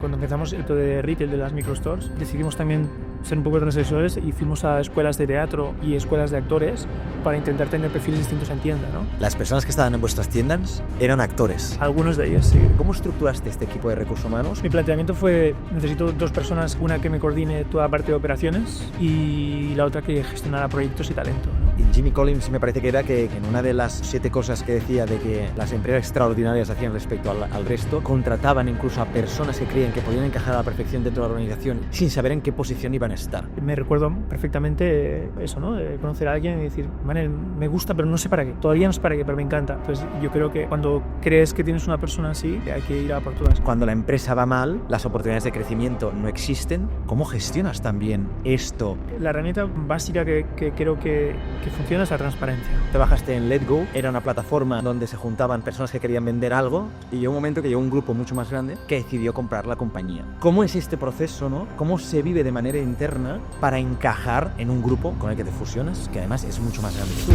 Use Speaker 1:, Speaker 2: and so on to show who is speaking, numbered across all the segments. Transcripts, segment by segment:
Speaker 1: cuando empezamos el de retail de las microstores, decidimos también ser un poco transexuales y fuimos a escuelas de teatro y escuelas de actores para intentar tener perfiles distintos en tienda, ¿no?
Speaker 2: Las personas que estaban en vuestras tiendas eran actores.
Speaker 1: Algunos de ellos, sí.
Speaker 2: ¿Cómo estructuraste este equipo de recursos humanos?
Speaker 1: Mi planteamiento fue, necesito 2 personas, una que me coordine toda la parte de operaciones y la otra que gestionara proyectos y talento, ¿no?
Speaker 2: Y Jimmy Collins me parece que era que en una de las 7 cosas que decía de que las empresas extraordinarias hacían respecto al resto, contrataban incluso a personas que creían que podían encajar a la perfección dentro de la organización sin saber en qué posición iban a estar.
Speaker 1: Me recuerdo perfectamente eso, ¿no? Conocer a alguien y decir, Manel, me gusta, pero no sé para qué. Todavía no sé para qué, pero me encanta. Entonces yo creo que cuando crees que tienes una persona así, hay que ir a por todas.
Speaker 2: Cuando la empresa va mal, las oportunidades de crecimiento no existen. ¿Cómo gestionas también esto?
Speaker 1: La herramienta básica que creo que funciona es la transparencia.
Speaker 2: Te bajaste en Letgo, era una plataforma donde se juntaban personas que querían vender algo y llegó un momento que llegó un grupo mucho más grande que decidió comprar la compañía. ¿Cómo es este proceso, no? ¿Cómo se vive de manera interna para encajar en un grupo con el que te fusionas, que además es mucho más grande que tú?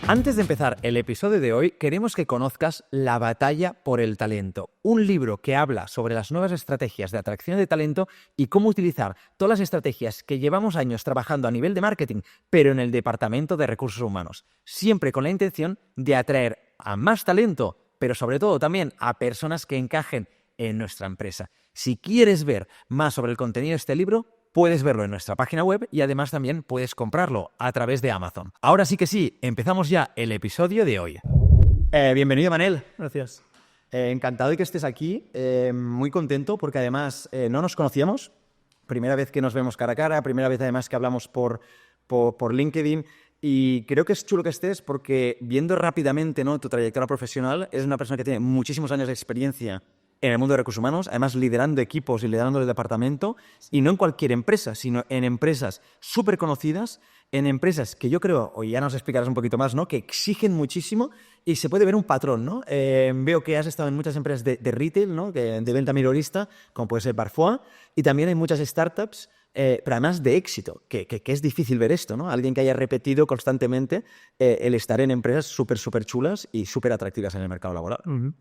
Speaker 2: Antes de empezar el episodio de hoy, queremos que conozcas La batalla por el talento, un libro que habla sobre las nuevas estrategias de atracción de talento y cómo utilizar todas las estrategias que llevamos años trabajando a nivel de marketing, pero en el departamento de recursos humanos, siempre con la intención de atraer a más talento, pero sobre todo también a personas que encajen en nuestra empresa. Si quieres ver más sobre el contenido de este libro, puedes verlo en nuestra página web y además también puedes comprarlo a través de Amazon. Ahora sí que sí, empezamos ya el episodio de hoy. Bienvenido, Manel.
Speaker 1: Gracias.
Speaker 2: Encantado de que estés aquí, muy contento porque además no nos conocíamos, primera vez que nos vemos cara a cara, primera vez además que hablamos por LinkedIn y creo que es chulo que estés porque viendo rápidamente, ¿no?, tu trayectoria profesional, eres una persona que tiene muchísimos años de experiencia en el mundo de recursos humanos, además liderando equipos y liderando el departamento, y no en cualquier empresa, sino en empresas súper conocidas, en empresas que yo creo, o ya nos explicarás un poquito más, ¿no?, que exigen muchísimo y se puede ver un patrón, ¿no? Veo que has estado en muchas empresas de retail, ¿no?, de venta minorista, como puede ser Parfois, y también hay muchas startups, pero además de éxito, que es difícil ver esto, ¿no? Alguien que haya repetido constantemente el estar en empresas súper chulas y súper atractivas en el mercado laboral.
Speaker 1: Uh-huh.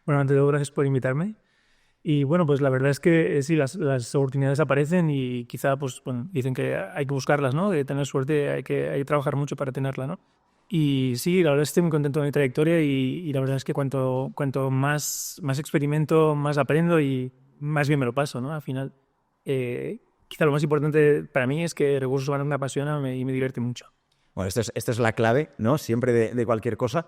Speaker 1: Bueno, ante todo, gracias por invitarme. Y bueno, pues la verdad es que sí, las oportunidades aparecen y quizá pues, bueno, dicen que hay que buscarlas, ¿no? De tener suerte hay que trabajar mucho para tenerla, ¿no? Y sí, la verdad estoy muy contento de mi trayectoria y la verdad es que cuanto más experimento, más aprendo y más bien me lo paso, ¿no? Al final, quizá lo más importante para mí es que recursos humanos me apasiona y me divierte mucho.
Speaker 2: Bueno, esto es la clave, ¿no?, siempre de cualquier cosa.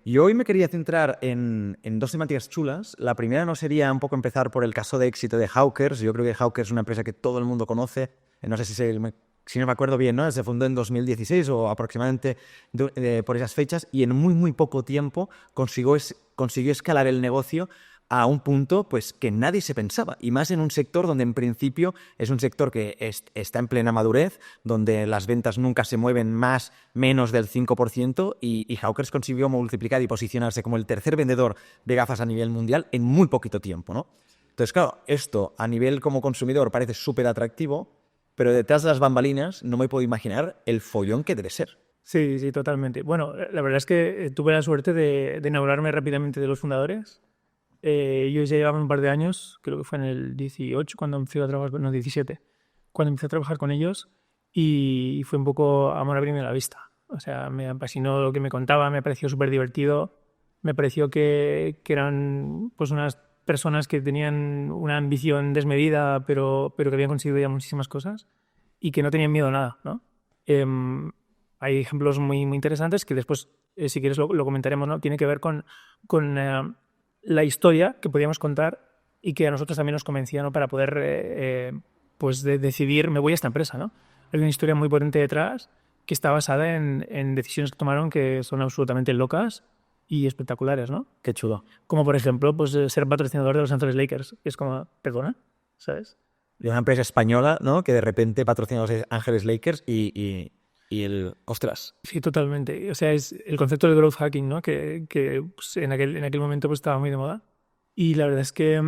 Speaker 2: Yo hoy me quería centrar en 2 temáticas chulas. La primera no sería un poco empezar por el caso de éxito de Hawkers. Yo creo que Hawkers es una empresa que todo el mundo conoce. No sé si no me acuerdo bien, ¿no?, se fundó en 2016 o aproximadamente por esas fechas y en muy poco tiempo consiguió escalar el negocio a un punto pues que nadie se pensaba, y más en un sector donde en principio es un sector que está en plena madurez, donde las ventas nunca se mueven menos del 5% y Hawkers consiguió multiplicar y posicionarse como el tercer vendedor de gafas a nivel mundial en muy poquito tiempo, ¿no? Entonces, claro, esto a nivel como consumidor parece súper atractivo, pero detrás de las bambalinas no me puedo imaginar el follón que debe ser.
Speaker 1: Sí, totalmente. Bueno, la verdad es que tuve la suerte de enamorarme rápidamente de los fundadores. Ellos ya llevaban un par de años, creo que fue en el 18 cuando empecé a trabajar, no, 17, cuando empecé a trabajar con ellos y fue un poco amor a primera vista. O sea, me apasionó lo que me contaba, me pareció súper divertido, me pareció que eran pues unas personas que tenían una ambición desmedida, pero que habían conseguido ya muchísimas cosas y que no tenían miedo a nada, ¿no? Hay ejemplos muy interesantes que después, si quieres, lo comentaremos, ¿no? Tiene que ver con la historia que podíamos contar y que a nosotros también nos convencía, ¿no?, para poder pues decidir, me voy a esta empresa, ¿no? Hay una historia muy potente detrás que está basada en decisiones que tomaron que son absolutamente locas y espectaculares, ¿no?
Speaker 2: Qué chulo.
Speaker 1: Como por ejemplo, pues ser patrocinador de Los Ángeles Lakers, que es como, perdona, ¿sabes?
Speaker 2: De una empresa española, ¿no?, que de repente patrocina a Los Ángeles Lakers y el... ¡Ostras!
Speaker 1: Sí, totalmente. O sea, es el concepto de growth hacking, ¿no?, que pues, en aquel momento pues, estaba muy de moda. Y la verdad es que,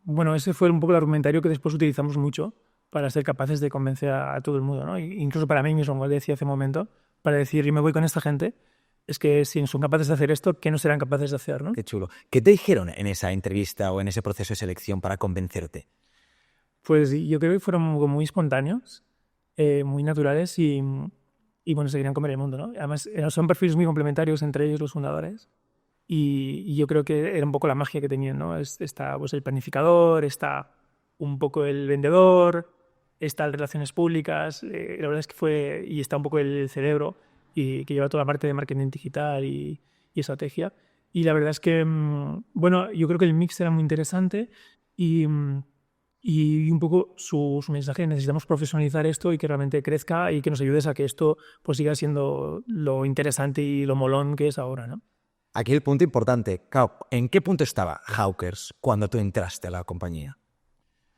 Speaker 1: bueno, ese fue un poco el argumentario que después utilizamos mucho para ser capaces de convencer a todo el mundo, ¿no? Incluso para mí mismo, como decía hace un momento, para decir, yo me voy con esta gente es que si son capaces de hacer esto, ¿qué no serán capaces de hacer, ¿no?
Speaker 2: Qué chulo. ¿Qué te dijeron en esa entrevista o en ese proceso de selección para convencerte?
Speaker 1: Pues yo creo que fueron como muy espontáneos, muy naturales y bueno, se querían comer el mundo, ¿no? Además, son perfiles muy complementarios entre ellos, los fundadores. Y yo creo que era un poco la magia que tenían, ¿no? Está pues, el planificador, está un poco el vendedor, está las relaciones públicas, la verdad es que y está un poco el cerebro y que lleva toda la parte de marketing digital y estrategia. Y la verdad es que, bueno, yo creo que el mix era muy interesante y, y un poco su mensaje, necesitamos profesionalizar esto y que realmente crezca y que nos ayudes a que esto pues siga siendo lo interesante y lo molón que es ahora, ¿no?
Speaker 2: Aquí el punto importante. Claro, ¿en qué punto estaba Hawkers cuando tú entraste a la compañía?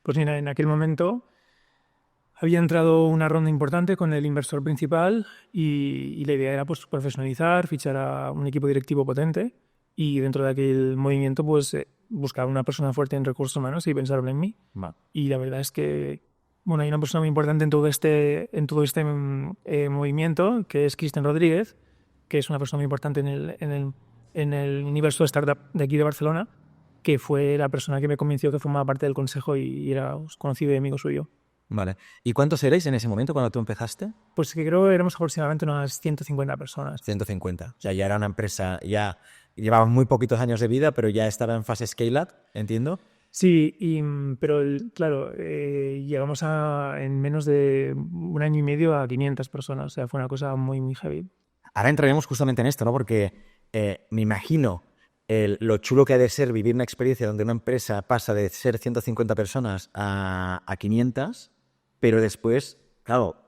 Speaker 1: Pues mira, en aquel momento había entrado una ronda importante con el inversor principal y la idea era pues, profesionalizar, fichar a un equipo directivo potente y dentro de aquel movimiento pues buscar una persona fuerte en recursos humanos y pensaron en mí. Y la verdad es que bueno, hay una persona muy importante en todo este movimiento que es Cristian Rodríguez, que es una persona muy importante en el universo de startup de aquí de Barcelona, que fue la persona que me convenció que formaba parte del consejo y era conocido y amigo suyo.
Speaker 2: Vale. ¿Y cuántos erais en ese momento cuando tú empezaste?
Speaker 1: Pues que creo que éramos aproximadamente unas 150 personas.
Speaker 2: 150. O sea, ya era una empresa, ya llevaba muy poquitos años de vida, pero ya estaba en fase scale-up, entiendo.
Speaker 1: Sí, pero claro, llegamos en menos de un año y medio a 500 personas. O sea, fue una cosa muy, muy heavy.
Speaker 2: Ahora entraremos justamente en esto, ¿no? Porque me imagino lo chulo que ha de ser vivir una experiencia donde una empresa pasa de ser 150 personas a 500, pero después, claro,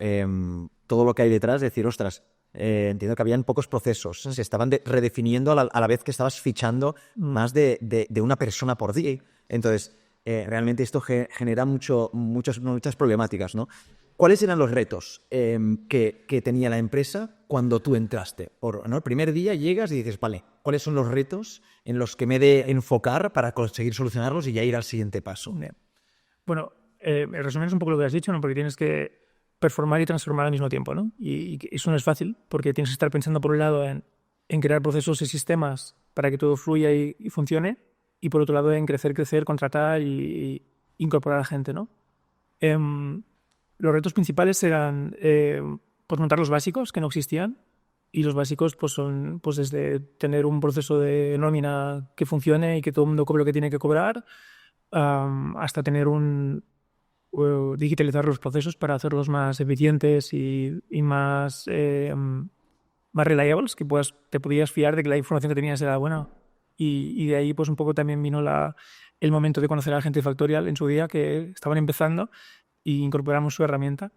Speaker 2: todo lo que hay detrás, decir, ostras, entiendo que habían pocos procesos, se estaban redefiniendo a la vez que estabas fichando más de una persona por día. Entonces, realmente esto genera muchas problemáticas, ¿no? ¿Cuáles eran los retos que tenía la empresa cuando tú entraste? ¿No? El primer día llegas y dices, vale, ¿cuáles son los retos en los que me he de enfocar para conseguir solucionarlos y ya ir al siguiente paso?
Speaker 1: Bueno, en resumen es un poco lo que has dicho, ¿no? Porque tienes que performar y transformar al mismo tiempo, ¿no? Y eso no es fácil, porque tienes que estar pensando por un lado en crear procesos y sistemas para que todo fluya y funcione, y por otro lado en crecer, contratar y incorporar a gente, ¿no? Los retos principales eran pues montar los básicos que no existían, y los básicos pues son pues desde tener un proceso de nómina que funcione y que todo el mundo cobre lo que tiene que cobrar, hasta tener digitalizar los procesos para hacerlos más eficientes y más reliables, que te podías fiar de que la información que tenías era buena. Y de ahí pues un poco también vino el momento de conocer a la gente de Factorial en su día, que estaban empezando, y incorporamos su herramienta.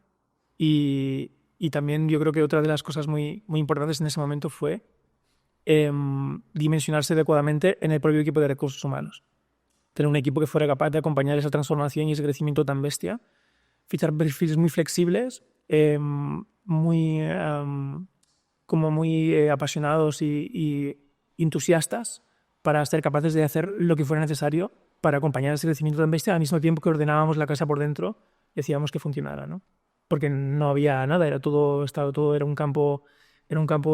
Speaker 1: Y también yo creo que otra de las cosas muy, muy importantes en ese momento fue dimensionarse adecuadamente en el propio equipo de recursos humanos. Tener un equipo que fuera capaz de acompañar esa transformación y ese crecimiento tan bestia. Fichar perfiles muy flexibles, muy, como muy apasionados y entusiastas para ser capaces de hacer lo que fuera necesario para acompañar ese crecimiento tan bestia al mismo tiempo que ordenábamos la casa por dentro y hacíamos que funcionara, ¿no? Porque no había nada, todo era un campo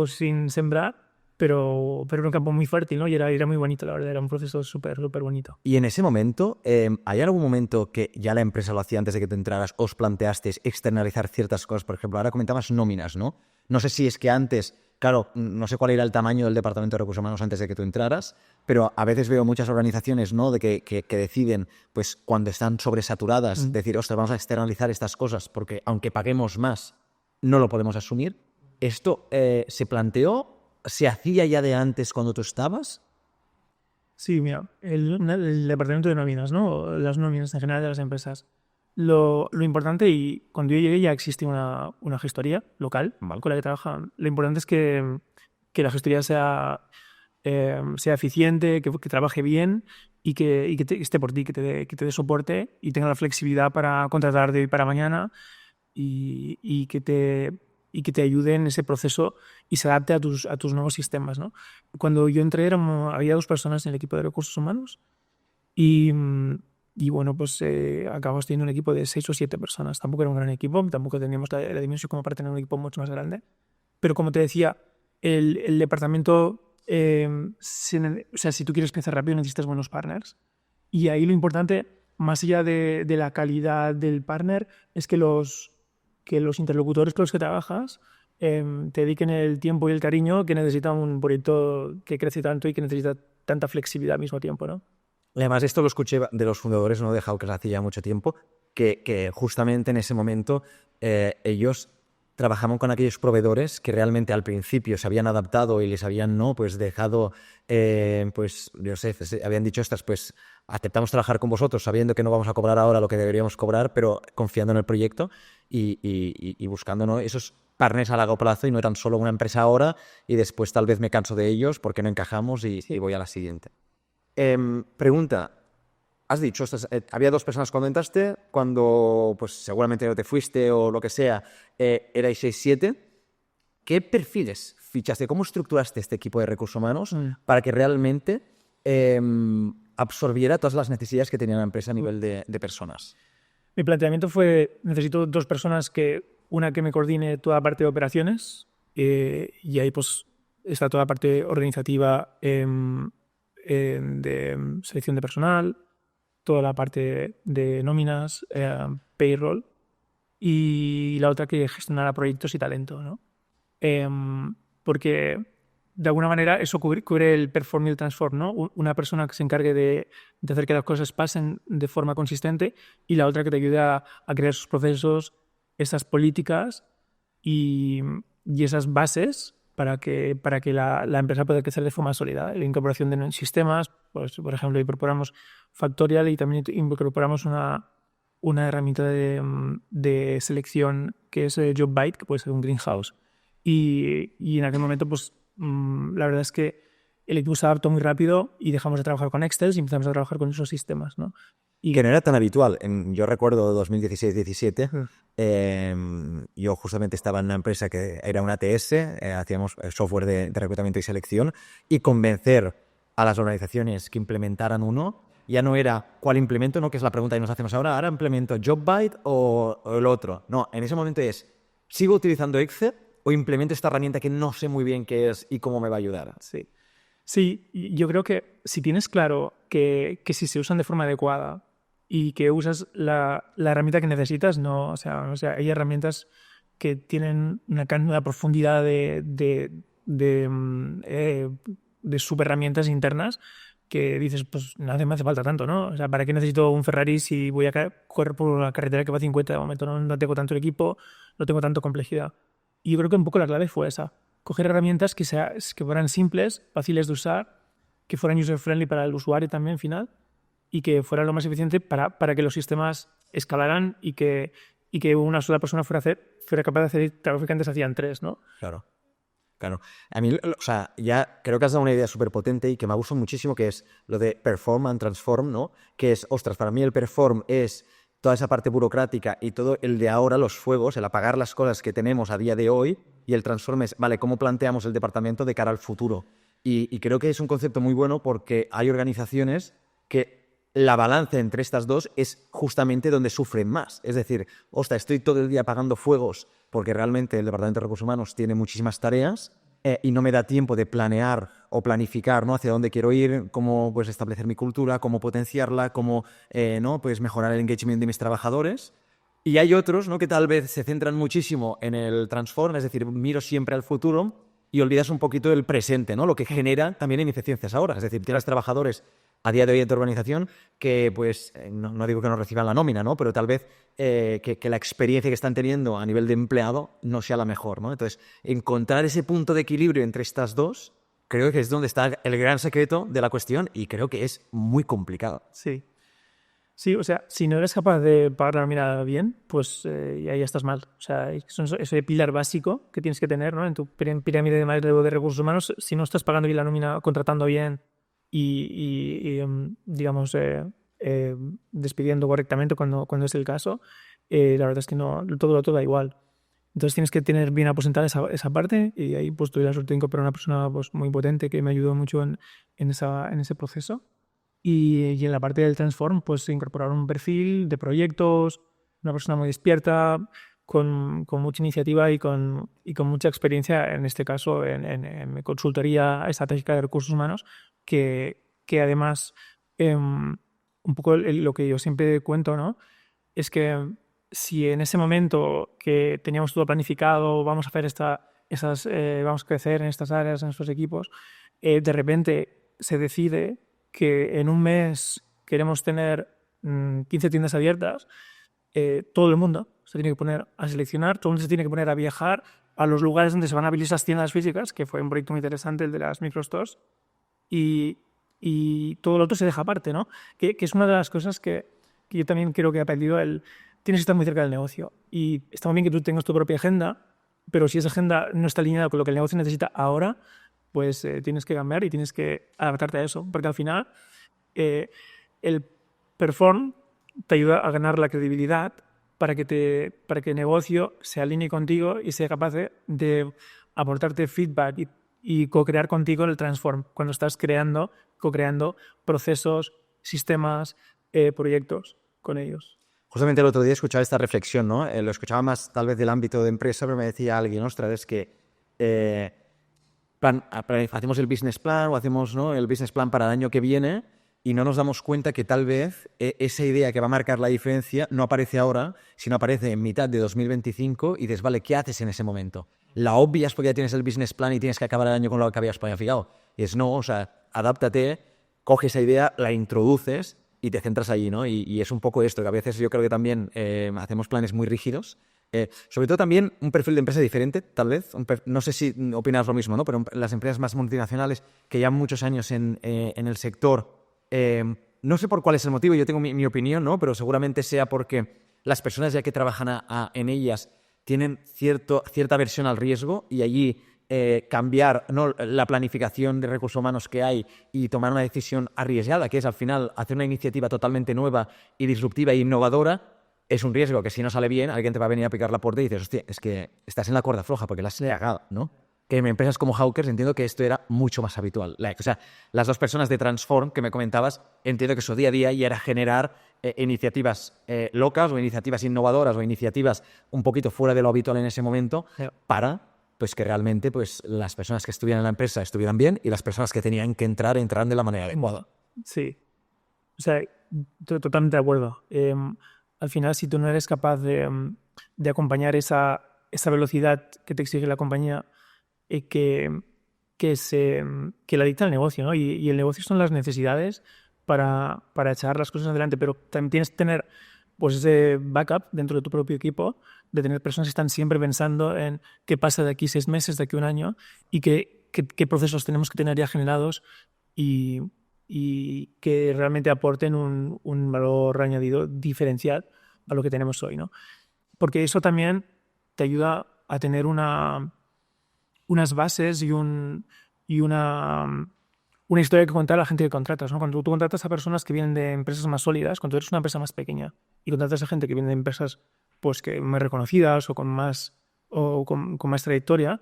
Speaker 1: sin sembrar, pero era un campo muy fértil, ¿no? Y era muy bonito, la verdad, era un proceso súper, súper bonito.
Speaker 2: Y en ese momento, ¿hay algún momento que ya la empresa lo hacía antes de que tú entraras, os planteasteis externalizar ciertas cosas? Por ejemplo, ahora comentabas nóminas, ¿no? No sé si es que antes, claro, no sé cuál era el tamaño del departamento de recursos humanos antes de que tú entraras, pero a veces veo muchas organizaciones, ¿no? De que deciden, pues cuando están sobresaturadas, decir, ostras, vamos a externalizar estas cosas porque aunque paguemos más, no lo podemos asumir. ¿Esto se planteó? ¿Se hacía ya de antes cuando tú estabas?
Speaker 1: Sí, mira, el departamento de nóminas, ¿no? Las nóminas en general de las empresas. Lo importante, y cuando yo llegué ya existe una gestoría local, ¿vale?, con la que trabajan. Lo importante es que la gestoría sea eficiente, que trabaje bien y que esté por ti, que te dé soporte y tenga la flexibilidad para contratar de hoy para mañana y que te ayude en ese proceso y se adapte a tus nuevos sistemas, ¿no? Cuando yo entré había 2 personas en el equipo de recursos humanos y bueno, pues acabamos teniendo un equipo de 6 o 7 personas. Tampoco era un gran equipo, tampoco teníamos la dimensión como para tener un equipo mucho más grande. Pero como te decía, el departamento, o sea, si tú quieres crecer rápido necesitas buenos partners. Y ahí lo importante, más allá de la calidad del partner, es que los interlocutores con los que trabajas te dediquen el tiempo y el cariño que necesita un proyecto que crece tanto y que necesita tanta flexibilidad al mismo tiempo, ¿no?
Speaker 2: Y además, esto lo escuché de los fundadores, no de Hawkers, hace ya mucho tiempo, que justamente en ese momento ellos trabajaban con aquellos proveedores que realmente al principio se habían adaptado y les habían, ¿no?, pues dejado, pues, yo sé, habían dicho estas, pues aceptamos trabajar con vosotros sabiendo que no vamos a cobrar ahora lo que deberíamos cobrar, pero confiando en el proyecto y buscando, ¿no?, esos partners a largo plazo y no eran solo una empresa ahora y después tal vez me canso de ellos porque no encajamos y voy a la siguiente. Pregunta, has dicho, había 2 personas cuando entraste, cuando pues seguramente te fuiste o lo que sea, erais 6-7. ¿Qué perfiles fichaste? ¿Cómo estructuraste este equipo de recursos humanos para que realmente absorbiera todas las necesidades que tenía la empresa a nivel de personas?
Speaker 1: Mi planteamiento fue, necesito 2 personas, una que me coordine toda la parte de operaciones, y ahí pues está toda la parte organizativa de selección de personal, toda la parte de nóminas, payroll, y la otra que gestionara proyectos y talento, ¿no? Porque de alguna manera eso cubre el perform y el transform, ¿no? Una persona que se encargue de hacer que las cosas pasen de forma consistente y la otra que te ayude a crear esos procesos, esas políticas y esas bases para que la empresa pueda crecer de forma sólida. La incorporación de sistemas, pues, por ejemplo, incorporamos Factorial y también incorporamos una herramienta de selección que es JobBite, que puede ser un greenhouse. Y en aquel momento, pues, la verdad es que el equipo se adaptó muy rápido y dejamos de trabajar con Excel y empezamos a trabajar con esos sistemas, ¿no?
Speaker 2: Que no era tan habitual. Yo recuerdo 2016-17, yo justamente estaba en una empresa que era una ATS, hacíamos software de reclutamiento y selección, y convencer a las organizaciones que implementaran uno ya no era cuál implemento, no, que es la pregunta que nos hacemos ahora implemento JobBite o el otro. No, en ese momento es, ¿sigo utilizando Excel o implemento esta herramienta que no sé muy bien qué es y cómo me va a ayudar?
Speaker 1: Sí. Sí, yo creo que si tienes claro que si se usan de forma adecuada y que usas la herramienta que necesitas, no, o sea, hay herramientas que tienen una profundidad de subherramientas internas que dices, pues nada me hace falta tanto, ¿no? O sea, ¿para qué necesito un Ferrari si voy a correr por la carretera que va a 50 de momento? No tengo tanto equipo, no tengo tanta complejidad. Y yo creo que un poco la clave fue esa. Coger herramientas que fueran simples, fáciles de usar, que fueran user-friendly para el usuario también final y que fueran lo más eficiente para que los sistemas escalaran y que una sola persona fuera capaz de hacer trabajo que antes hacían 3, ¿no?
Speaker 2: Claro. Claro. A mí, o sea, ya creo que has dado una idea súper potente y que me ha gustado muchísimo, que es lo de perform and transform, ¿no? Que es, ostras, para mí el perform es toda esa parte burocrática y todo el de ahora, los fuegos, el apagar las cosas que tenemos a día de hoy, y el transform es, vale, ¿cómo planteamos el departamento de cara al futuro? Y creo que es un concepto muy bueno porque hay organizaciones que la balanza entre estas dos es justamente donde sufren más. Es decir, ostras, estoy todo el día apagando fuegos porque realmente el Departamento de Recursos Humanos tiene muchísimas tareas y no me da tiempo de planear o planificar, ¿no?, hacia dónde quiero ir, cómo pues establecer mi cultura, cómo potenciarla, cómo ¿no?, pues mejorar el engagement de mis trabajadores. Y hay otros, ¿no?, que tal vez se centran muchísimo en el transform, es decir, miro siempre al futuro y olvidas un poquito el presente, ¿no?, lo que genera también ineficiencias ahora. Es decir, tienes trabajadores a día de hoy en tu organización que, pues, no digo que no reciban la nómina, ¿no?, pero tal vez que la experiencia que están teniendo a nivel de empleado no sea la mejor, ¿no? Entonces, encontrar ese punto de equilibrio entre estas dos creo que es donde está el gran secreto de la cuestión y creo que es muy complicado.
Speaker 1: Sí. Sí, o sea, si no eres capaz de pagar la nómina bien, pues ya estás mal. O sea, ese pilar básico que tienes que tener, ¿no?, en tu pirámide de recursos humanos, si no estás pagando bien la nómina, contratando bien y digamos, despidiendo correctamente cuando es el caso, la verdad es que no, todo da igual. Entonces tienes que tener bien aposentada esa parte y ahí pues tuve la suerte de incorporar a una persona pues, muy potente que me ayudó mucho en ese proceso. Y en la parte del transform, pues incorporar un perfil de proyectos, una persona muy despierta, con mucha iniciativa y con mucha experiencia, en este caso en consultoría estratégica de recursos humanos, que además, un poco lo que yo siempre cuento, ¿no? Es que si en ese momento que teníamos todo planificado, vamos a hacer vamos a crecer en estas áreas, en estos equipos, de repente se decide que en un mes queremos tener 15 tiendas abiertas, todo el mundo se tiene que poner a seleccionar, todo el mundo se tiene que poner a viajar a los lugares donde se van a abrir esas tiendas físicas, que fue un proyecto muy interesante, el de las microstores, y todo lo otro se deja aparte, ¿no? Que es una de las cosas que yo también creo que he aprendido, tienes que estar muy cerca del negocio. Y está muy bien que tú tengas tu propia agenda, pero si esa agenda no está alineada con lo que el negocio necesita ahora, pues tienes que cambiar y tienes que adaptarte a eso, porque al final el perform te ayuda a ganar la credibilidad para que el negocio se alinee contigo y sea capaz de aportarte feedback y co-crear contigo el transform cuando estás co-creando procesos, sistemas, proyectos con ellos.
Speaker 2: Justamente el otro día escuchaba esta reflexión, ¿no? Lo escuchaba más tal vez del ámbito de empresa, pero me decía alguien, ostras, es que hacemos el business plan o hacemos, ¿no?, el business plan para el año que viene y no nos damos cuenta que tal vez esa idea que va a marcar la diferencia no aparece ahora, sino aparece en mitad de 2025 y dices, vale, ¿qué haces en ese momento? La obvia es porque ya tienes el business plan y tienes que acabar el año con lo que habías planificado. Y es no, o sea, adáptate, coge esa idea, la introduces y te centras allí, ¿no? Y es un poco esto, que a veces yo creo que también hacemos planes muy rígidos. Sobre todo también un perfil de empresa diferente, tal vez. No sé si opinas lo mismo, ¿no? Pero las empresas más multinacionales que llevan muchos años en el sector, no sé por cuál es el motivo, yo tengo mi opinión, ¿no? Pero seguramente sea porque las personas ya que trabajan en ellas tienen cierta aversión al riesgo y allí cambiar, ¿no?, la planificación de recursos humanos que hay y tomar una decisión arriesgada, que es al final hacer una iniciativa totalmente nueva y disruptiva e innovadora, es un riesgo que si no sale bien, alguien te va a venir a picar la puerta y dices, hostia, es que estás en la cuerda floja porque la has cagado, ¿no? Que en empresas como Hawkers entiendo que esto era mucho más habitual. O sea, las dos personas de Transform que me comentabas, entiendo que su día a día ya era generar iniciativas locas o iniciativas innovadoras o iniciativas un poquito fuera de lo habitual en ese momento para pues que realmente pues las personas que estuvieran en la empresa estuvieran bien y las personas que tenían que entrar entraran de la manera adecuada.
Speaker 1: Sí, o sea, totalmente de acuerdo. Al final, si tú no eres capaz de acompañar esa velocidad que te exige la compañía, que la dicta el negocio, ¿no? Y el negocio son las necesidades para echar las cosas adelante, pero también tienes que tener pues ese backup dentro de tu propio equipo, de tener personas que están siempre pensando en qué pasa de aquí 6 meses, de aquí 1 año, y qué procesos tenemos que tener ya generados y que realmente aporten un valor añadido diferencial a lo que tenemos hoy, ¿no? Porque eso también te ayuda a tener unas bases y una historia que contar a la gente que contratas, ¿no? Cuando tú contratas a personas que vienen de empresas más sólidas, cuando eres una empresa más pequeña y contratas a gente que viene de empresas pues que más reconocidas o con más trayectoria,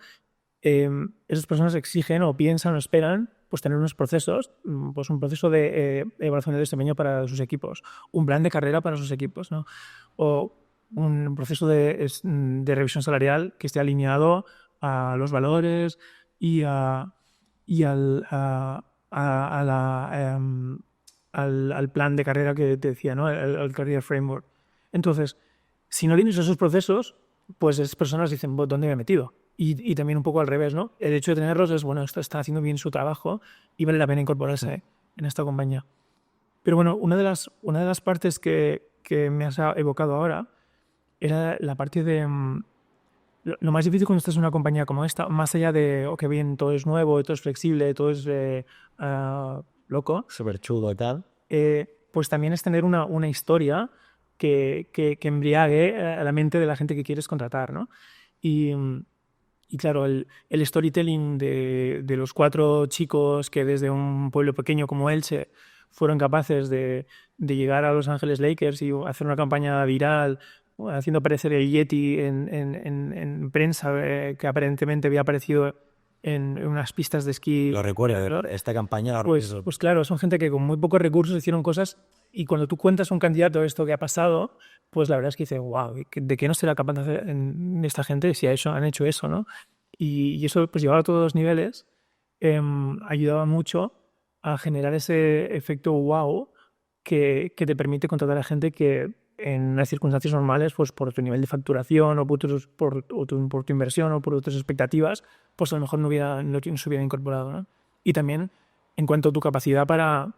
Speaker 1: esas personas exigen o piensan o esperan pues tener unos procesos, pues un proceso de evaluación de desempeño para sus equipos, un plan de carrera para sus equipos, ¿no? O un proceso de revisión salarial que esté alineado a los valores y al plan de carrera que te decía, ¿no? El Career Framework. Entonces, si no tienes esos procesos, pues esas personas dicen, ¿dónde me he metido? Y también un poco al revés, ¿no? El hecho de tenerlos es, bueno, esto está haciendo bien su trabajo y vale la pena incorporarse en esta compañía. Pero bueno, una de las partes que me has evocado ahora era la parte de... Lo más difícil cuando estás en una compañía como esta, más allá de, ok, bien, todo es nuevo, todo es flexible, todo es loco.
Speaker 2: Súper chulo y tal.
Speaker 1: Pues también es tener una historia que embriague a la mente de la gente que quieres contratar, ¿no? Y claro, el storytelling de los 4 chicos que desde un pueblo pequeño como Elche fueron capaces de llegar a Los Ángeles Lakers y hacer una campaña viral haciendo aparecer el Yeti en prensa que aparentemente había aparecido en unas pistas de esquí.
Speaker 2: Lo recuerdo, esta campaña.
Speaker 1: Pues claro, son gente que con muy pocos recursos hicieron cosas, y cuando tú cuentas a un candidato esto que ha pasado, pues la verdad es que dices, wow, ¿de qué no será capaz de hacer esta gente si han hecho eso, ¿no? Y eso, pues llevado a todos los niveles, ayudaba mucho a generar ese efecto wow que te permite contratar a gente que en las circunstancias normales, pues por tu nivel de facturación o por tu inversión o por tus expectativas, pues a lo mejor no se hubiera incorporado, ¿no? Y también en cuanto a tu capacidad para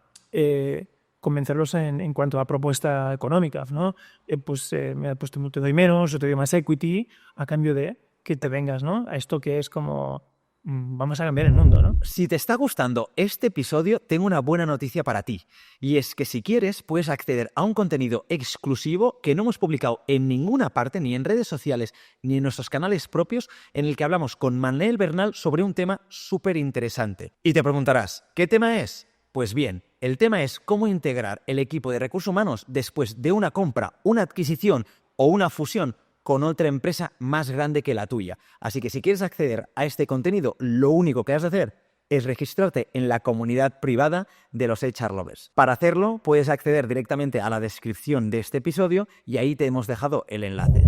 Speaker 1: convencerlos en cuanto a propuesta económica, ¿no? Mira, pues te doy menos o te doy más equity a cambio de que te vengas, ¿no? A esto que es como vamos a cambiar el mundo, ¿no?
Speaker 2: Si te está gustando este episodio, tengo una buena noticia para ti. Y es que si quieres, puedes acceder a un contenido exclusivo que no hemos publicado en ninguna parte, ni en redes sociales, ni en nuestros canales propios, en el que hablamos con Manel Bernal sobre un tema súper interesante. Y te preguntarás, ¿qué tema es? Pues bien, el tema es cómo integrar el equipo de recursos humanos después de una compra, una adquisición o una fusión con otra empresa más grande que la tuya. Así que si quieres acceder a este contenido, lo único que has de hacer es registrarte en la comunidad privada de los HR Lovers. Para hacerlo, puedes acceder directamente a la descripción de este episodio y ahí te hemos dejado el enlace.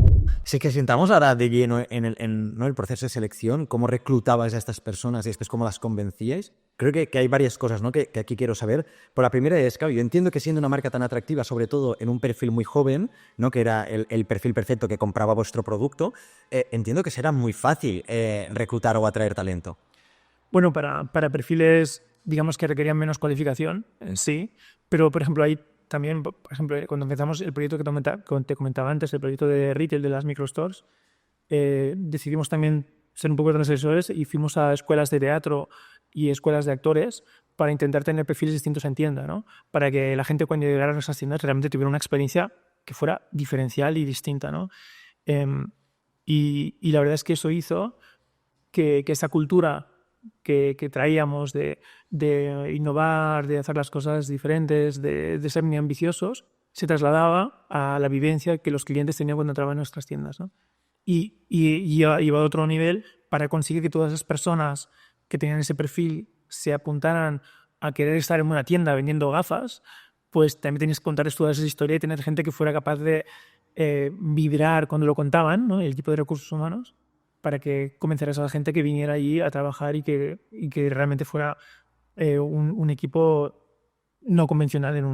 Speaker 2: Sí que si entramos ahora de lleno en el proceso de selección, cómo reclutabais a estas personas y después cómo las convencíais. Creo que hay varias cosas, ¿no?, que aquí quiero saber. Pero la primera es, claro, yo entiendo que siendo una marca tan atractiva, sobre todo en un perfil muy joven, ¿no?, que era el perfil perfecto que compraba vuestro producto, entiendo que será muy fácil reclutar o atraer talento.
Speaker 1: Bueno, para perfiles, digamos, que requerían menos cualificación, sí, pero, por ejemplo, hay también, por ejemplo, cuando empezamos el proyecto que te comentaba antes, el proyecto de retail de las microstores, decidimos también ser un poco transgresores y fuimos a escuelas de teatro y escuelas de actores para intentar tener perfiles distintos en tienda, ¿no? Para que la gente cuando llegara a nuestras tiendas realmente tuviera una experiencia que fuera diferencial y distinta, ¿no? Y la verdad es que eso hizo que esa cultura que traíamos de innovar, de hacer las cosas diferentes, de ser muy ambiciosos, se trasladaba a la vivencia que los clientes tenían cuando entraban en nuestras tiendas, ¿no? Y iba a otro nivel para conseguir que todas esas personas que tenían ese perfil se apuntaran a querer estar en una tienda vendiendo gafas, pues también tenías que contarles toda esa historia y tener gente que fuera capaz de vibrar cuando lo contaban, ¿no?, el equipo de recursos humanos, para que convenceras a la gente que viniera allí a trabajar y que realmente fuera un equipo no convencional en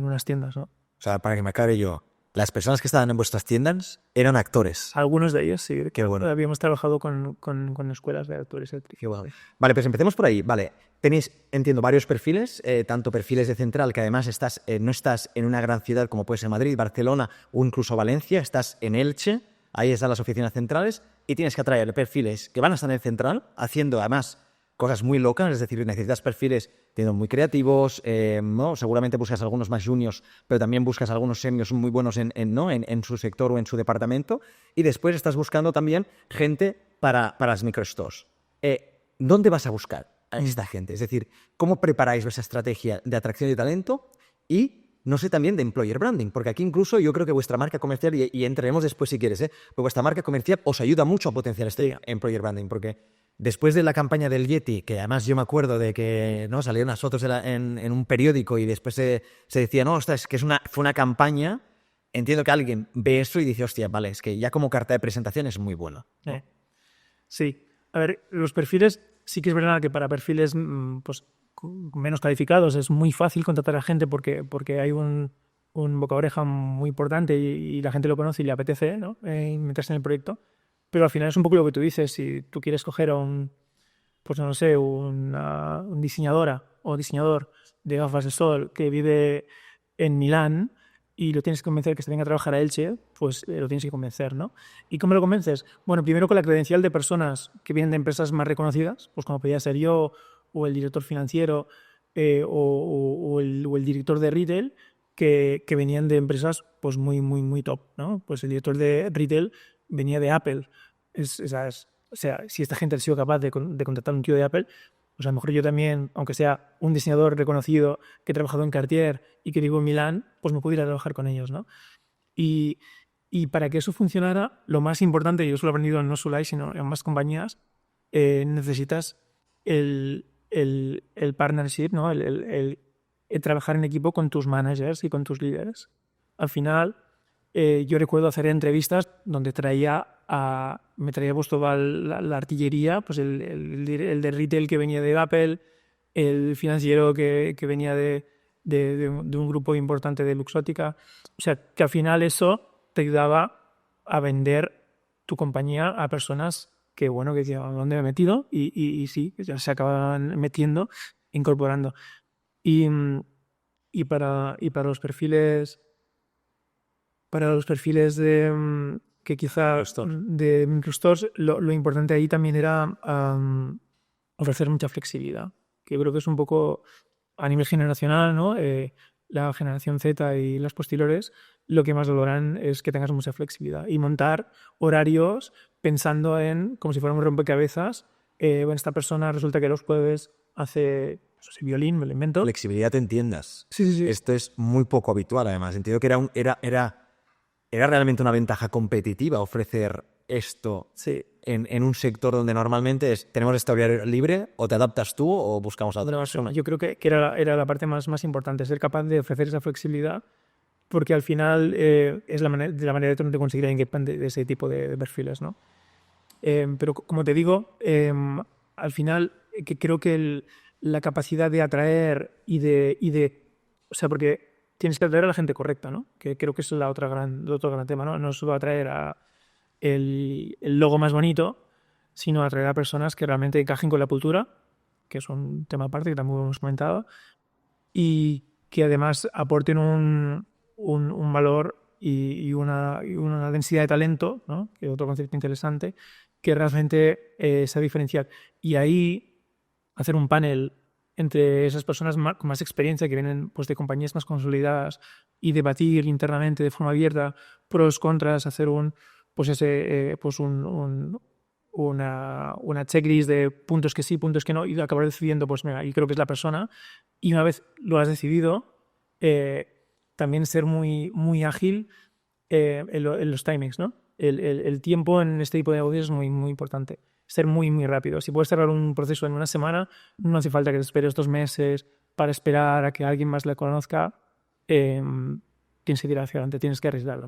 Speaker 1: unas tiendas, ¿no?
Speaker 2: O sea, para que me aclare yo, las personas que estaban en vuestras tiendas eran actores.
Speaker 1: Algunos de ellos, sí.
Speaker 2: Qué bueno.
Speaker 1: Habíamos trabajado con escuelas de actores.
Speaker 2: Qué bueno. Vale, pues empecemos por ahí. Vale, tenéis, entiendo, varios perfiles, tanto perfiles de central, que además no estás en una gran ciudad como puede ser Madrid, Barcelona o incluso Valencia, estás en Elche, ahí están las oficinas centrales, y tienes que atraer perfiles que van a estar en el central, haciendo además cosas muy locas, es decir, necesitas perfiles muy creativos, ¿no? Seguramente buscas algunos más juniors, pero también buscas algunos seniors muy buenos en su sector o en su departamento, y después estás buscando también gente para las microstores. ¿Dónde vas a buscar a esta gente? Es decir, ¿cómo preparáis esa estrategia de atracción de talento? Y no sé, también de employer branding, porque aquí incluso yo creo que vuestra marca comercial, y entraremos después si quieres, pero vuestra marca comercial os ayuda mucho a potenciar este employer branding, porque después de la campaña del Yeti, que además yo me acuerdo de que no salieron las fotos en un periódico y después se decía, no, ostras, es que fue una campaña, entiendo que alguien ve eso y dice, hostia, vale, es que ya como carta de presentación es muy bueno, ¿no?
Speaker 1: Sí. A ver, los perfiles, sí que es verdad que para perfiles pues menos calificados es muy fácil contratar a gente porque hay un boca a oreja muy importante y la gente lo conoce y le apetece, ¿no?, meterse en el proyecto. Pero al final es un poco lo que tú dices. Si tú quieres coger a un diseñadora o diseñador de gafas de sol que vive en Milán y lo tienes que convencer que se venga a trabajar a Elche, pues lo tienes que convencer, ¿no? ¿Y cómo lo convences? Bueno, primero con la credencial de personas que vienen de empresas más reconocidas, pues como podría ser yo, o el director financiero, o el director de retail, que venían de empresas pues muy, muy, muy top, ¿no? Pues el director de retail venía de Apple. O sea, si esta gente ha sido capaz de contratar a un tío de Apple, pues a lo mejor yo también, aunque sea un diseñador reconocido que he trabajado en Cartier y que vivo en Milán, pues me puedo ir a trabajar con ellos, ¿no? Y para que eso funcionara, lo más importante, y yo eso lo he aprendido no solo ahí, sino en más compañías, necesitas el partnership, ¿no? El trabajar en equipo con tus managers y con tus líderes. Al final, yo recuerdo hacer entrevistas donde me traía pues toda la artillería, pues el de retail que venía de Apple, el financiero que venía de un grupo importante de Luxottica. O sea, que al final eso te ayudaba a vender tu compañía a personas que, bueno, que decían, ¿dónde me he metido? Y sí, que ya se acaban metiendo, incorporando. Y para los perfiles de que quizá de microstores, lo importante ahí también era ofrecer mucha flexibilidad, que yo creo que es un poco a nivel generacional, ¿no? La generación Z y las posteriores lo que más valoran es que tengas mucha flexibilidad y montar horarios pensando en, como si fuera un rompecabezas, bueno, esta persona resulta que los jueves hace violín, me lo invento.
Speaker 2: Flexibilidad, te entiendas.
Speaker 1: Sí.
Speaker 2: Esto es muy poco habitual, además. Entiendo que era realmente una ventaja competitiva ofrecer esto en un sector donde normalmente tenemos este horario libre, o te adaptas tú o buscamos a otra persona.
Speaker 1: Yo creo que era la parte más importante, ser capaz de ofrecer esa flexibilidad, porque al final es la manera de conseguir engagement de ese tipo de perfiles, ¿no? Pero como te digo, al final que creo que la capacidad de atraer o sea, porque tienes que atraer a la gente correcta, ¿no? Que creo que es el otro gran tema, ¿no? No solo atraer a el logo más bonito, sino atraer a personas que realmente encajen con la cultura, que es un tema aparte que también hemos comentado, y que además aporten un valor y una densidad de talento, ¿no? Que es otro concepto interesante, que realmente se diferenciar. Y ahí hacer un panel entre esas personas con más experiencia que vienen pues, de compañías más consolidadas y debatir internamente de forma abierta pros, contras, hacer una checklist de puntos que sí, puntos que no, y acabar decidiendo, pues mira, y creo que es la persona. Y una vez lo has decidido, también ser muy, muy ágil en los timings, ¿no? El tiempo en este tipo de audios es muy, muy importante. Ser muy, muy rápido. Si puedes cerrar un proceso en una semana, no hace falta que te esperes 2 meses para esperar a que alguien más le conozca. Tienes que ir hacia adelante, tienes que arriesgarlo.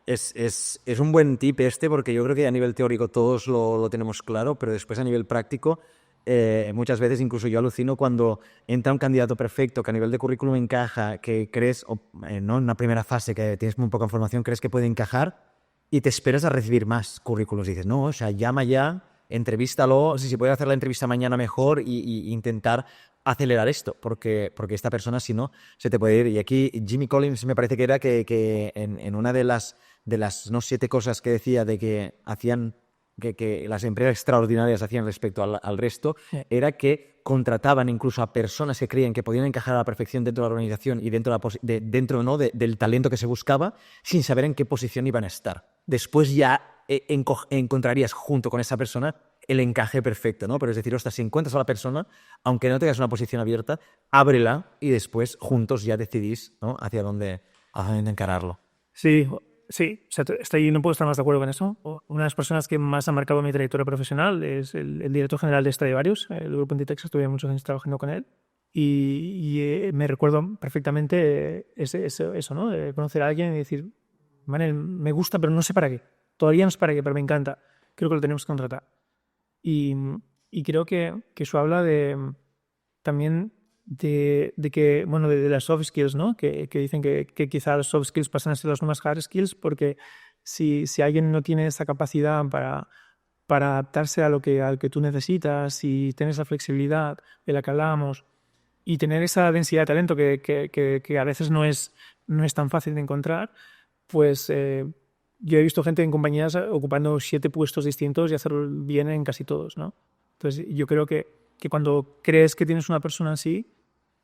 Speaker 2: Es un buen tip porque yo creo que a nivel teórico todos lo tenemos claro, pero después a nivel práctico muchas veces incluso yo alucino cuando entra un candidato perfecto que a nivel de currículum encaja, que crees, ¿no? En una primera fase que tienes muy poca información, crees que puede encajar y te esperas a recibir más currículos. Dices, no, o sea, llama ya, entrevístalo, si se puede hacer la entrevista mañana mejor y intentar acelerar esto, porque esta persona si no se te puede ir. Y aquí Jimmy Collins me parece que era que en una de las no 7 cosas que decía de que hacían que las empresas extraordinarias hacían respecto al resto, era que contrataban incluso a personas que creían que podían encajar a la perfección dentro de la organización y dentro del talento que se buscaba, sin saber en qué posición iban a estar. Después ya encontrarías junto con esa persona el encaje perfecto, ¿no? Pero es decir, ostras, si encuentras a la persona, aunque no tengas una posición abierta, ábrela y después juntos ya decidís, ¿no? hacia dónde encararlo.
Speaker 1: Sí, o sea, no puedo estar más de acuerdo con eso. Una de las personas que más ha marcado mi trayectoria profesional es el director general de Stradivarius, el grupo Inditex, estuve muchos años trabajando con él y me recuerdo perfectamente eso, ¿no? De conocer a alguien y decir, Manel, me gusta, pero no sé para qué. Todavía no sé para qué, pero me encanta. Creo que lo tenemos que contratar. Y creo que eso habla también de que, bueno, de las soft skills, ¿no? Que dicen que quizá las soft skills pasan a ser las nuevas hard skills, porque si alguien no tiene esa capacidad para adaptarse al que tú necesitas y tener esa flexibilidad de la que hablábamos y tener esa densidad de talento que a veces no es tan fácil de encontrar, pues yo he visto gente en compañías ocupando 7 puestos distintos y hacerlo bien en casi todos, ¿no? Entonces yo creo que cuando crees que tienes una persona así,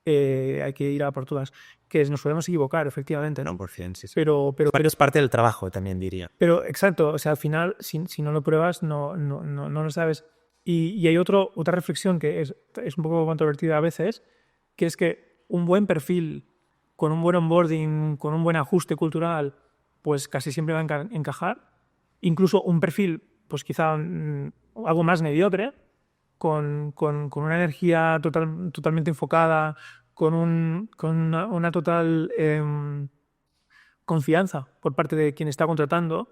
Speaker 1: hay que ir a por todas. Que nos podemos equivocar, efectivamente, ¿no?
Speaker 2: 100%, sí.
Speaker 1: Pero
Speaker 2: es parte del trabajo, también diría.
Speaker 1: Pero exacto, o sea, al final, si no lo pruebas, no lo sabes. Y hay otra reflexión que es un poco controvertida a veces, que es que un buen perfil, con un buen onboarding, con un buen ajuste cultural, pues casi siempre va a encajar. Incluso un perfil, pues quizá algo más mediocre, con una energía totalmente enfocada, con una total confianza por parte de quien está contratando,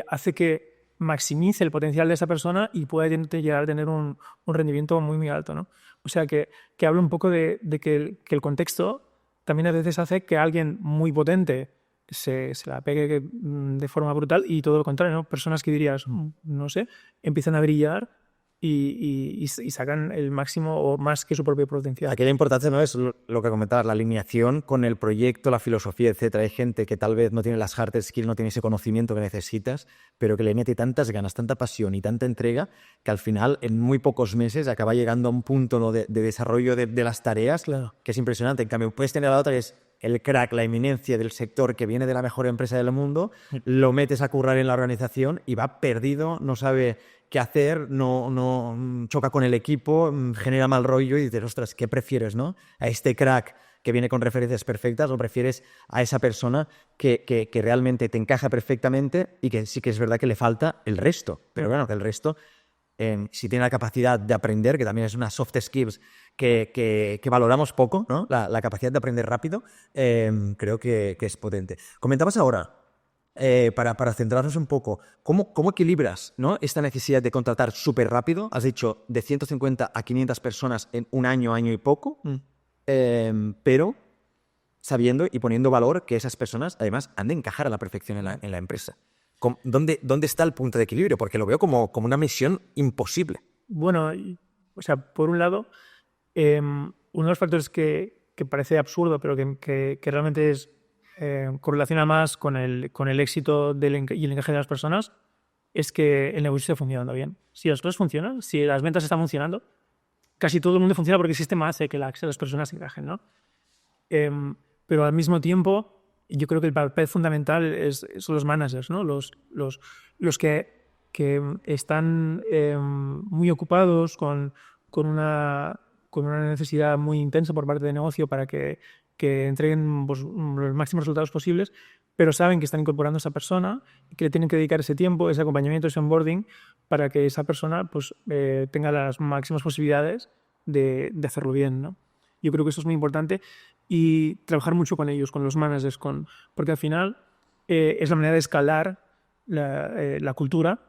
Speaker 1: hace que maximice el potencial de esa persona y pueda llegar a tener un rendimiento muy, muy alto, ¿no? O sea, que habla un poco de que el contexto también a veces hace que alguien muy potente se la pegue de forma brutal y todo lo contrario, ¿no? Personas que dirías, no sé, empiezan a brillar y sacan el máximo o más que su propio potencial.
Speaker 2: Aquí la importancia no es lo que comentabas, la alineación con el proyecto, la filosofía, etcétera. Hay gente que tal vez no tiene las hard skills, no tiene ese conocimiento que necesitas, pero que le mete tantas ganas, tanta pasión y tanta entrega que al final, en muy pocos meses, acaba llegando a un punto, ¿no?, de desarrollo de las tareas,
Speaker 1: Claro,
Speaker 2: que es impresionante. En cambio, puedes tener a la otra, que es el crack, la eminencia del sector que viene de la mejor empresa del mundo, lo metes a currar en la organización y va perdido, no sabe qué hacer, no choca con el equipo, genera mal rollo y dices, ostras, ¿qué prefieres, no? ¿A este crack que viene con referencias perfectas o prefieres a esa persona que realmente te encaja perfectamente y que sí que es verdad que le falta el resto? Pero bueno, que el resto, si tiene la capacidad de aprender, que también es una soft skills que valoramos poco, ¿no? La capacidad de aprender rápido, creo que es potente. Comentabas ahora, para centrarnos un poco, ¿cómo equilibras, ¿no?, esta necesidad de contratar súper rápido? Has dicho de 150 a 500 personas en un año, año y poco, pero sabiendo y poniendo valor que esas personas además han de encajar a la perfección en la empresa. ¿Dónde está el punto de equilibrio? Porque lo veo como una misión imposible.
Speaker 1: bueno, o sea, por un lado, uno de los factores que parece absurdo, pero que realmente correlaciona más con el éxito y el encaje de las personas, es que el negocio está funcionando bien. Si las cosas funcionan, si las ventas están funcionando, casi todo el mundo funciona porque el sistema hace que las personas encajen, ¿no? Pero al mismo tiempo, yo creo que el papel fundamental son los managers, ¿no? Los que están muy ocupados con una necesidad muy intensa por parte del negocio para que entreguen pues, los máximos resultados posibles, pero saben que están incorporando a esa persona y que le tienen que dedicar ese tiempo, ese acompañamiento, ese onboarding, para que esa persona pues, tenga las máximas posibilidades de hacerlo bien, ¿no? Yo creo que eso es muy importante y trabajar mucho con ellos, con los managers, porque al final es la manera de escalar la cultura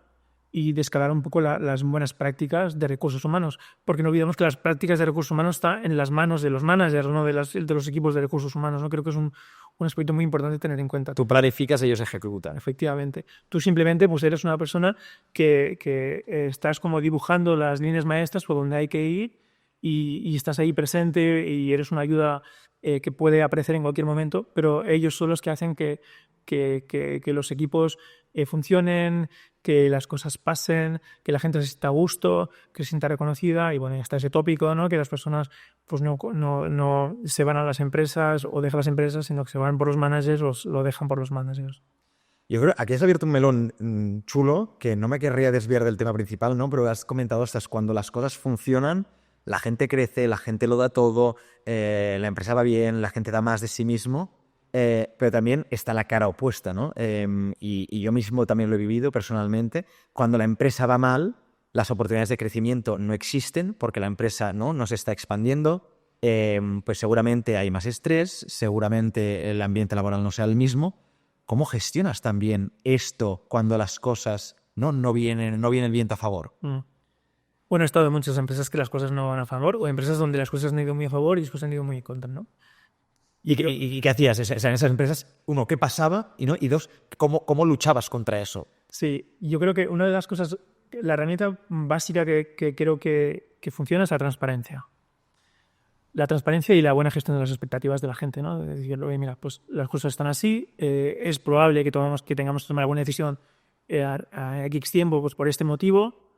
Speaker 1: y de escalar un poco las buenas prácticas de recursos humanos, porque no olvidemos que las prácticas de recursos humanos están en las manos de los managers, no de los equipos de recursos humanos, ¿no? Creo que es un aspecto muy importante tener en cuenta.
Speaker 2: Tú planificas, ellos ejecutan.
Speaker 1: Efectivamente. Tú simplemente pues, eres una persona que estás como dibujando las líneas maestras por donde hay que ir y estás ahí presente y eres una ayuda que puede aparecer en cualquier momento, pero ellos son los que hacen que los equipos funcionen, que las cosas pasen, que la gente se sienta a gusto, que se sienta reconocida y bueno, está ese tópico, ¿no?, que las personas pues no se van a las empresas o dejan las empresas, sino que se van por los managers o lo dejan por los managers.
Speaker 2: Yo creo que aquí has abierto un melón chulo que no me querría desviar del tema principal, ¿no? Pero has comentado hasta cuando las cosas funcionan, la gente crece, la gente lo da todo, la empresa va bien, la gente da más de sí mismo, pero también está la cara opuesta, ¿no? Y yo mismo también lo he vivido personalmente. Cuando la empresa va mal, las oportunidades de crecimiento no existen porque la empresa no se está expandiendo, pues seguramente hay más estrés, seguramente el ambiente laboral no sea el mismo. ¿Cómo gestionas también esto cuando las cosas no viene el viento a favor?
Speaker 1: Bueno, he estado en muchas empresas que las cosas no van a favor o empresas donde las cosas han ido muy a favor y después han ido muy en contra, ¿no?
Speaker 2: ¿Y qué hacías en esas empresas? Uno, ¿qué pasaba? Y dos, ¿cómo luchabas contra eso?
Speaker 1: Sí, yo creo que una de las cosas, la herramienta básica que creo que funciona es la transparencia. La transparencia y la buena gestión de las expectativas de la gente, ¿no? De decir, oye, mira, pues las cosas están así, es probable que tengamos que tomar alguna decisión a X tiempo pues por este motivo,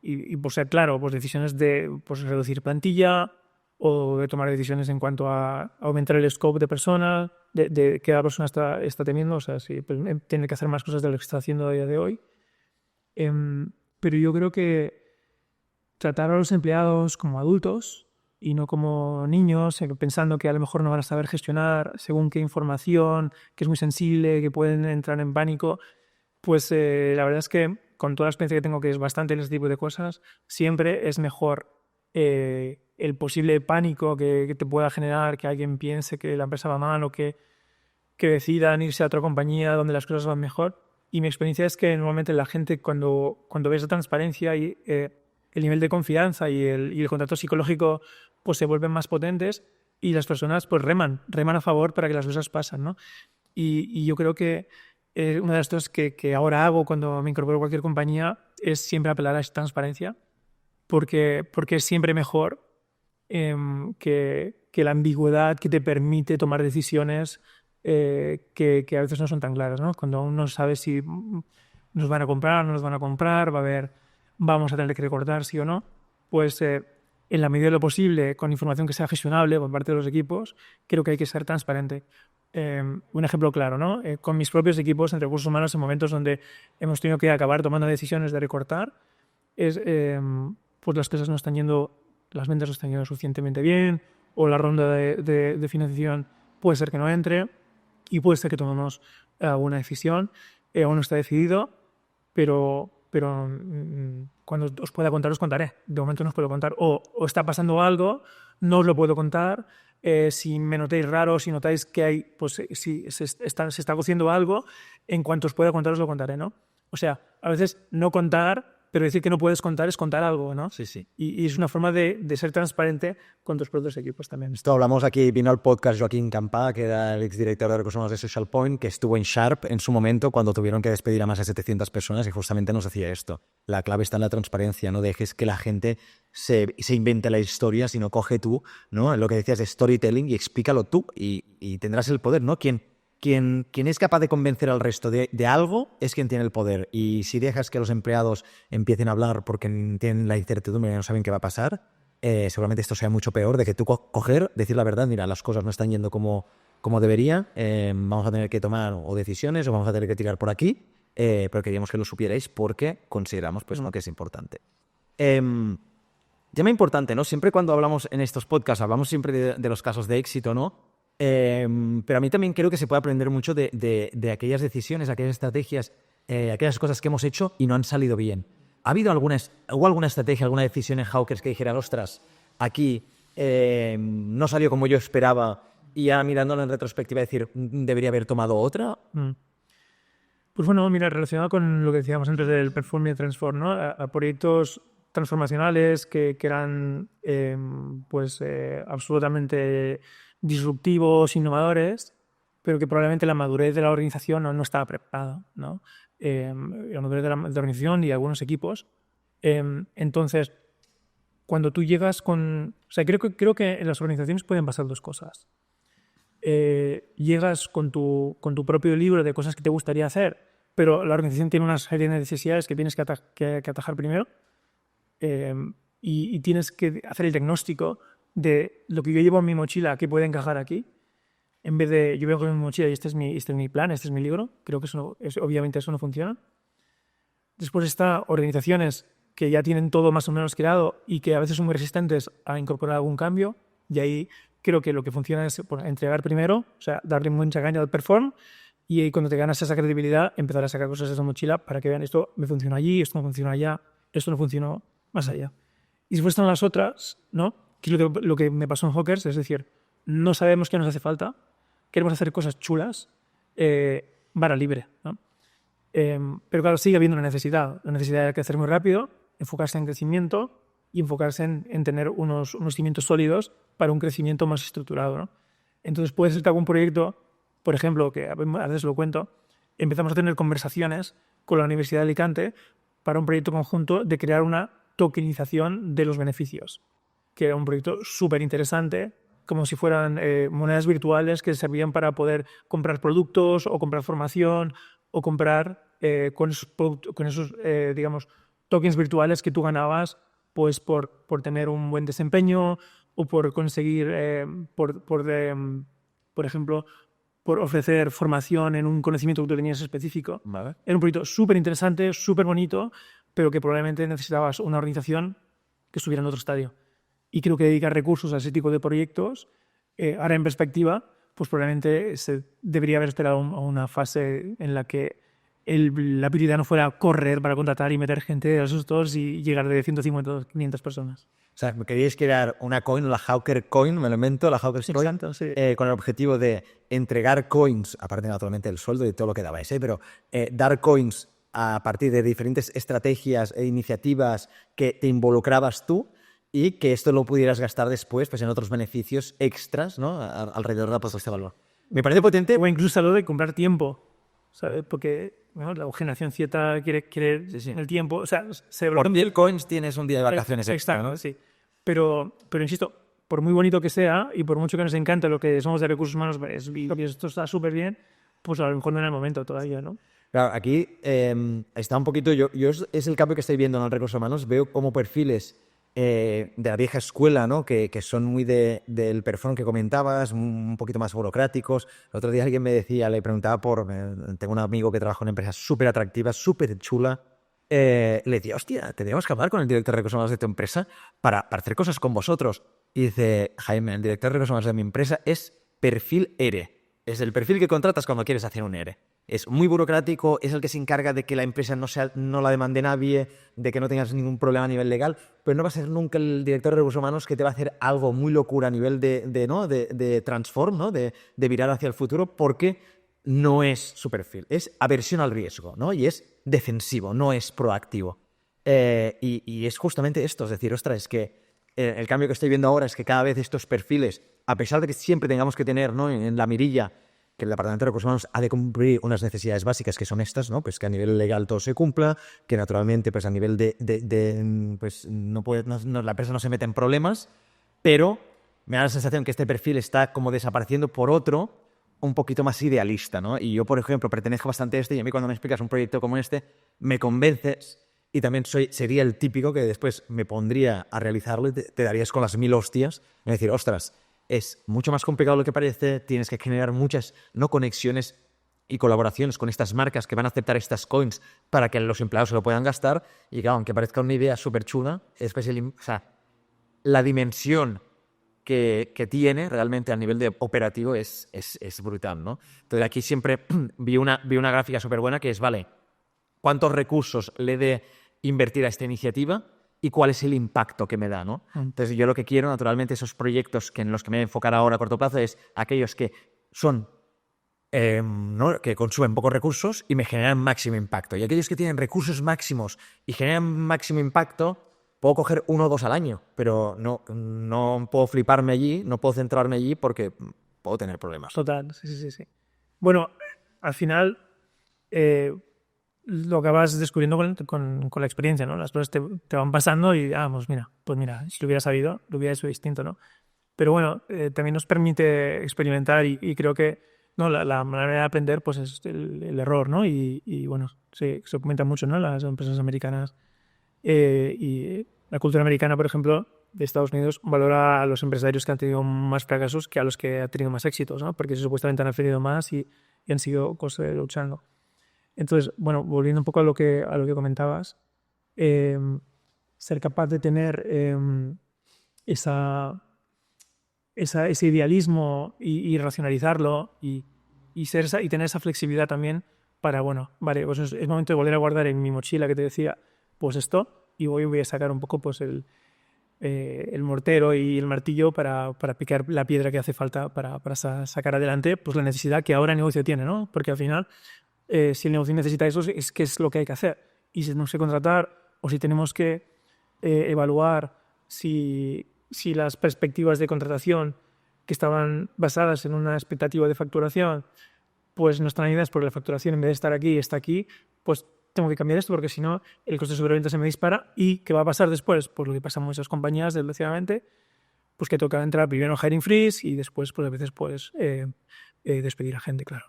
Speaker 1: y por ser claro, pues decisiones de pues, reducir plantilla o de tomar decisiones en cuanto a aumentar el scope de personas, de que la persona está teniendo, o sea, si pues, tiene que hacer más cosas de lo que está haciendo a día de hoy. Pero yo creo que tratar a los empleados como adultos y no como niños, pensando que a lo mejor no van a saber gestionar según qué información, que es muy sensible, que pueden entrar en pánico, pues la verdad es que con toda la experiencia que tengo, que es bastante en este tipo de cosas, siempre es mejor el posible pánico que te pueda generar que alguien piense que la empresa va mal o que decidan irse a otra compañía donde las cosas van mejor. Y mi experiencia es que normalmente la gente cuando ve esa transparencia y el nivel de confianza y el contacto psicológico pues se vuelven más potentes y las personas pues reman a favor para que las cosas pasen, ¿no? Y yo creo que una de las cosas que ahora hago cuando me incorporo a cualquier compañía es siempre apelar a esa transparencia porque es siempre mejor que la ambigüedad que te permite tomar decisiones que a veces no son tan claras, ¿no? Cuando aún no sabes si nos van a comprar o no nos van a comprar, vamos a tener que recortar sí o no, pues en la medida de lo posible, con información que sea gestionable por parte de los equipos, creo que hay que ser transparente. Un ejemplo claro, ¿no? Con mis propios equipos en recursos humanos, en momentos donde hemos tenido que acabar tomando decisiones de recortar, pues las cosas no están yendo, las ventas no están yendo suficientemente bien, o la ronda de financiación puede ser que no entre, y puede ser que tomemos una decisión, aún no está decidido, pero cuando os pueda contar, os contaré. De momento no os puedo contar. O está pasando algo, no os lo puedo contar. Si me notáis raro, si notáis que hay, pues si se está cociendo algo, en cuanto os pueda contar, os lo contaré, ¿no? O sea, a veces no contar, pero decir que no puedes contar es contar algo, ¿no?
Speaker 2: Sí, sí.
Speaker 1: Y es una forma de ser transparente con tus propios equipos también.
Speaker 2: Esto hablamos aquí, vino al podcast Joaquín Campá, que era el exdirector de recursos humanos de Social Point, que estuvo en Sharp en su momento cuando tuvieron que despedir a más de 700 personas y justamente nos decía esto. La clave está en la transparencia, no dejes que la gente se invente la historia, sino coge tú, ¿no? Lo que decías de storytelling y explícalo tú y tendrás el poder, ¿no? Quien es capaz de convencer al resto de algo es quien tiene el poder. Y si dejas que los empleados empiecen a hablar porque tienen la incertidumbre y no saben qué va a pasar, seguramente esto sea mucho peor de que tú decir la verdad, mira, las cosas no están yendo como debería, vamos a tener que tomar o decisiones o vamos a tener que tirar por aquí, pero queríamos que lo supierais porque consideramos pues, que es importante. Tema importante, ¿no? Siempre cuando hablamos en estos podcasts, hablamos siempre de los casos de éxito, ¿no? Pero a mí también creo que se puede aprender mucho de aquellas decisiones, aquellas estrategias, aquellas cosas que hemos hecho y no han salido bien. ¿Hubo alguna estrategia, alguna decisión en Hawkers que dijera, ostras, aquí no salió como yo esperaba y ya mirándolo en retrospectiva decir, debería haber tomado otra?
Speaker 1: Pues bueno, mira, relacionado con lo que decíamos antes del Perform y Transform, ¿no? A proyectos transformacionales que eran absolutamente disruptivos, innovadores, pero que probablemente la madurez de la organización no estaba preparada, ¿no? La madurez de la organización y algunos equipos. Entonces, cuando tú llegas con... O sea, creo que en las organizaciones pueden pasar dos cosas. Llegas con tu propio libro de cosas que te gustaría hacer, pero la organización tiene una serie de necesidades que tienes que atajar primero, y tienes que hacer el diagnóstico de lo que yo llevo en mi mochila, que puede encajar aquí, en vez de yo vengo con mi mochila y este es mi plan, este es mi libro. Creo que obviamente eso no funciona. Después está organizaciones que ya tienen todo más o menos creado y que a veces son muy resistentes a incorporar algún cambio, y ahí creo que lo que funciona es entregar primero, o sea, darle mucha caña al perform, y ahí cuando te ganas esa credibilidad, empezar a sacar cosas de esa mochila para que vean esto me funciona allí, esto no funciona allá, esto no funcionó más allá. Y después están las otras, ¿no? Que es lo que me pasó en Hawkers, es decir, no sabemos qué nos hace falta, queremos hacer cosas chulas, vara libre, ¿no? Pero claro, sigue habiendo una necesidad de crecer muy rápido, enfocarse en crecimiento y enfocarse en tener unos cimientos sólidos para un crecimiento más estructurado, ¿no? Entonces puede ser que algún proyecto, por ejemplo, que a veces lo cuento, empezamos a tener conversaciones con la Universidad de Alicante para un proyecto conjunto de crear una tokenización de los beneficios, que era un proyecto súper interesante, como si fueran monedas virtuales que servían para poder comprar productos o comprar formación o comprar con esos digamos, tokens virtuales que tú ganabas pues por tener un buen desempeño o por conseguir, por ejemplo, por ofrecer formación en un conocimiento que tú tenías específico.
Speaker 2: Vale.
Speaker 1: Era un proyecto súper interesante, súper bonito, pero que probablemente necesitabas una organización que estuviera en otro estadio. Y creo que dedicar recursos a ese tipo de proyectos, ahora en perspectiva, pues probablemente se debería haber esperado a una fase en la que la prioridad no fuera correr para contratar y meter gente a esos dos y llegar de 150 a 500 personas.
Speaker 2: O sea, me queríais crear una coin, la Hawker Coin, me lo invento, la Hawker Coin,
Speaker 1: Exacto, sí.
Speaker 2: con el objetivo de entregar coins, aparte naturalmente del sueldo y todo lo que dabais, pero dar coins a partir de diferentes estrategias e iniciativas que te involucrabas tú y que esto lo pudieras gastar después pues, en otros beneficios extras, ¿no? Alrededor de la propuesta de valor. Me parece potente.
Speaker 1: O incluso lo de comprar tiempo, ¿sabes? Porque bueno, la generación Z quiere el tiempo. O sea,
Speaker 2: Por 1000 coins tienes un día de vacaciones extra,
Speaker 1: exacto,
Speaker 2: ¿no?
Speaker 1: sí. Pero insisto, por muy bonito que sea y por mucho que nos encante lo que somos de recursos humanos, que esto está súper bien, pues a lo mejor no en el momento todavía, ¿no?
Speaker 2: Claro, aquí está un poquito... Yo es el cambio que estoy viendo en el recursos humanos. Veo como perfiles de la vieja escuela, ¿no? Que son muy del perfil que comentabas, un poquito más burocráticos. El otro día alguien me decía, le preguntaba tengo un amigo que trabaja en una empresa súper atractiva, súper chula. Le decía, hostia, tendríamos que hablar con el director de recursos humanos de tu empresa para hacer cosas con vosotros. Y dice, Jaime, el director de recursos humanos de mi empresa es perfil ERE. Es el perfil que contratas cuando quieres hacer un ERE. Es muy burocrático, es el que se encarga de que la empresa no la demande nadie, de que no tengas ningún problema a nivel legal, pero no va a ser nunca el director de recursos humanos que te va a hacer algo muy locura a nivel de transform, ¿no? de virar hacia el futuro, porque no es su perfil. Es aversión al riesgo, ¿no? Y es defensivo, no es proactivo. Y es justamente esto, es decir, ostras, es que el cambio que estoy viendo ahora es que cada vez estos perfiles, a pesar de que siempre tengamos que tener, ¿no? en la mirilla que el Departamento de Recursos Humanos ha de cumplir unas necesidades básicas que son estas, ¿no? Pues que a nivel legal todo se cumpla, que naturalmente pues a nivel pues la empresa no se mete en problemas, pero me da la sensación que este perfil está como desapareciendo por otro un poquito más idealista, ¿no? Y yo, por ejemplo, pertenezco bastante a este y a mí cuando me explicas un proyecto como este, me convences y también sería el típico que después me pondría a realizarlo y te darías con las 1000 hostias y decir, ostras, es mucho más complicado de lo que parece, tienes que generar muchas conexiones y colaboraciones con estas marcas que van a aceptar estas coins para que los empleados se lo puedan gastar y claro, aunque parezca una idea súper chula, la dimensión que tiene realmente a nivel de operativo es brutal, ¿no? Entonces aquí siempre vi una gráfica súper buena que es, vale, ¿cuántos recursos le he de invertir a esta iniciativa? Y cuál es el impacto que me da, ¿no? Entonces, yo lo que quiero, naturalmente, esos proyectos en los que me voy a enfocar ahora a corto plazo es aquellos que son, ¿no? que consumen pocos recursos y me generan máximo impacto. Y aquellos que tienen recursos máximos y generan máximo impacto, puedo coger 1 o 2 al año, pero no puedo fliparme allí, no puedo centrarme allí porque puedo tener problemas.
Speaker 1: Total, sí. Bueno, al final... lo que vas descubriendo con la experiencia, ¿no? Las cosas te van pasando y, pues mira, si lo hubiera sabido, lo hubiera hecho distinto, ¿no? Pero bueno, también nos permite experimentar y creo que no la manera de aprender pues es el error, ¿no? Y bueno, se comenta mucho, ¿no? Las empresas americanas y la cultura americana, por ejemplo, de Estados Unidos valora a los empresarios que han tenido más fracasos que a los que han tenido más éxitos, ¿no? Porque supuestamente han aprendido más y han sido luchando. Entonces, bueno, volviendo un poco a lo que comentabas, ser capaz de tener ese idealismo y racionalizarlo y tener esa flexibilidad también para, bueno, vale, pues es momento de volver a guardar en mi mochila que te decía, pues esto, y voy a sacar un poco pues el mortero y el martillo para picar la piedra que hace falta para sacar adelante pues la necesidad que ahora el negocio tiene, ¿no? Porque al final... si el negocio necesita eso, es que es lo que hay que hacer. Y si tenemos que contratar o si tenemos que evaluar si las perspectivas de contratación que estaban basadas en una expectativa de facturación pues no están ayudadas porque la facturación en vez de estar aquí está aquí, pues tengo que cambiar esto porque si no el coste de sobreventa se me dispara. ¿Y qué va a pasar después? Pues lo que pasa en muchas compañías, desgraciadamente, pues que toca entrar primero en hiring freeze y después pues a veces pues despedir a gente, claro.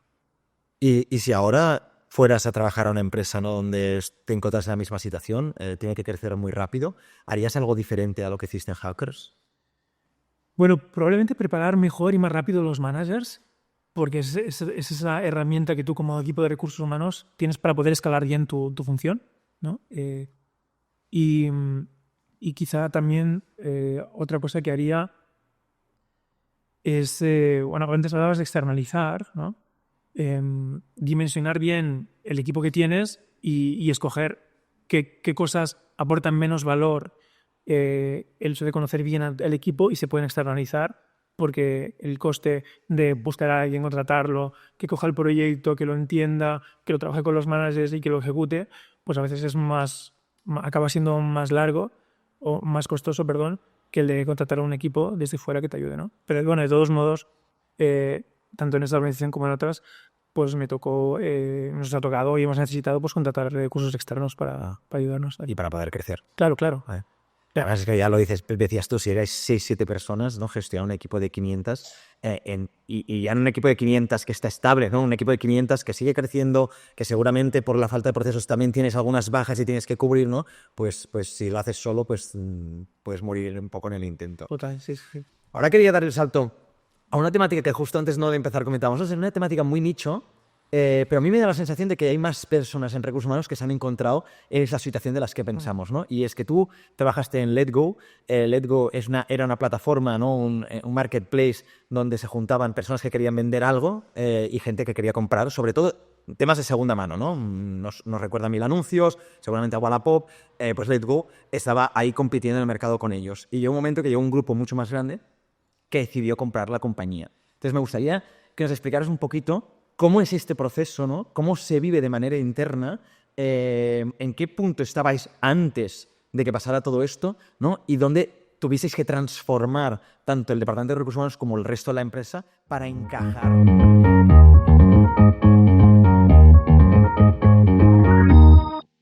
Speaker 2: Y si ahora fueras a trabajar a una empresa, ¿no? donde te encuentras en la misma situación, tiene que crecer muy rápido, ¿harías algo diferente a lo que hiciste en Hackers?
Speaker 1: Bueno, probablemente preparar mejor y más rápido los managers, porque es esa herramienta que tú como equipo de recursos humanos tienes para poder escalar bien tu función, ¿no? Y quizá también otra cosa que haría es, bueno, antes hablabas de externalizar, ¿no? dimensionar bien el equipo que tienes y escoger qué cosas aportan menos valor, el hecho de conocer bien al equipo y se pueden externalizar, porque el coste de buscar a alguien, contratarlo, que coja el proyecto, que lo entienda, que lo trabaje con los managers y que lo ejecute, pues a veces es acaba siendo más largo o más costoso, perdón, que el de contratar a un equipo desde fuera que te ayude, ¿no? Pero bueno, de todos modos, tanto en esta organización como en otras, pues nos ha tocado y hemos necesitado pues contratar recursos externos para ayudarnos.
Speaker 2: Y para poder crecer.
Speaker 1: Claro, claro.
Speaker 2: Vale. Además es que ya lo decías tú, si erais 6-7 personas, ¿no? Gestionar un equipo de 500 y ya en un equipo de 500 que está estable, ¿no? Un equipo de 500 que sigue creciendo, que seguramente por la falta de procesos también tienes algunas bajas y tienes que cubrir, ¿no? Pues si lo haces solo, pues puedes morir un poco en el intento.
Speaker 1: Total, sí, sí.
Speaker 2: Ahora quería dar el salto a una temática que justo antes de empezar comentábamos, es una temática muy nicho, pero a mí me da la sensación de que hay más personas en recursos humanos que se han encontrado en esa situación de las que pensamos, ¿no? Y es que tú trabajaste en Letgo. Letgo era una plataforma, ¿no? Un marketplace donde se juntaban personas que querían vender algo y gente que quería comprar, sobre todo temas de segunda mano, ¿no? Nos recuerda a 1000 anuncios, seguramente a Wallapop. Pues Letgo estaba ahí compitiendo en el mercado con ellos. Y llegó un momento que llegó un grupo mucho más grande que decidió comprar la compañía. Entonces me gustaría que nos explicaras un poquito cómo es este proceso, ¿no? Cómo se vive de manera interna, en qué punto estabais antes de que pasara todo esto, ¿no? Y dónde tuvisteis que transformar tanto el departamento de recursos humanos como el resto de la empresa para encajar.